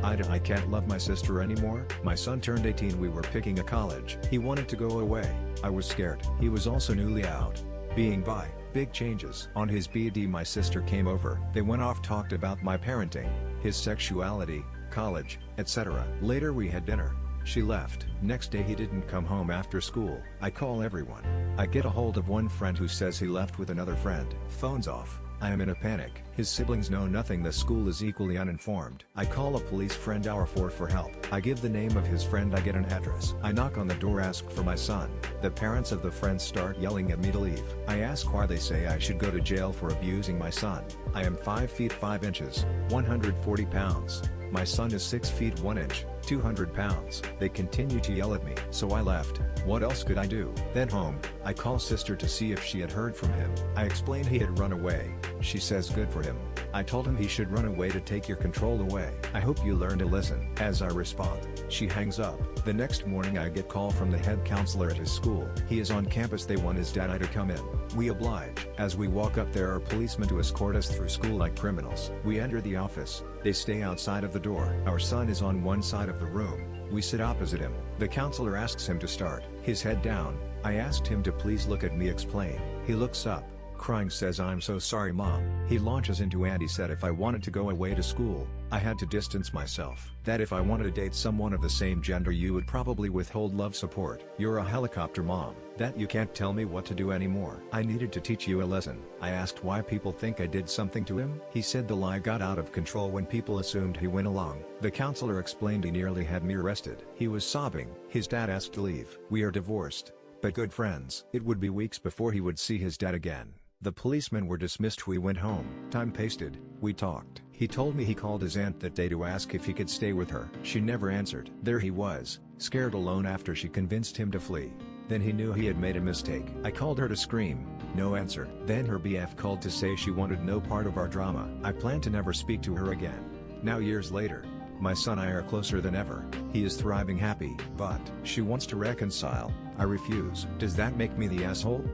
AITA I can't love my sister anymore. My son turned 18, we were picking a college. He wanted to go away. I was scared. He was also newly out. Being bi, big changes. On his BD my sister came over. They went off, talked about my parenting, his sexuality, college, etc. Later we had dinner. She left. Next day he didn't come home after school. I call everyone. I get a hold of one friend who says he left with another friend. Phone's off. I am in a panic. His siblings know nothing. The school is equally uninformed. I call a police friend hour 4 for help. I give the name of his friend. I get an address. I knock on the door, ask for my son. The parents of the friends start yelling at me to leave. I ask why. They say I should go to jail for abusing my son. I am 5 feet 5 inches, 140 pounds. My son is 6 feet 1 inch, 200 pounds. They continue to yell at me, so I left. What else could I do? Then home, I call sister to see if she had heard from him. I explained he had run away. She says good for him. I told him he should run away to take your control away. I hope you learn to listen. As I respond, she hangs up. The next morning I get call from the head counselor at his school. He is on campus. They want his dad to come in. We oblige. As we walk up, there are policemen to escort us through school like criminals. We enter the office. They stay outside of the door. Our son is on one side of the room. We sit opposite him. The counselor asks him to start. His head down. I asked him to please look at me, explain. He looks up, crying, says, "I'm so sorry, Mom." He launches into and he said if I wanted to go away to school, I had to distance myself. That if I wanted to date someone of the same gender, you would probably withhold love support. You're a helicopter mom. That you can't tell me what to do anymore. I needed to teach you a lesson. I asked why people think I did something to him. He said the lie got out of control when people assumed he went along. The counselor explained he nearly had me arrested. He was sobbing. His dad asked to leave. We are divorced, but good friends. It would be weeks before he would see his dad again. The policemen were dismissed. We went home. Time pasted. We talked. He told me he called his aunt that day to ask if he could stay with her. She never answered. There he was, scared alone after she convinced him to flee. Then he knew he had made a mistake. I called her to scream. No answer. Then her BF called to say she wanted no part of our drama. I plan to never speak to her again. Now years later, my son and I are closer than ever. He is thriving, happy, but she wants to reconcile. I refuse. Does that make me the asshole?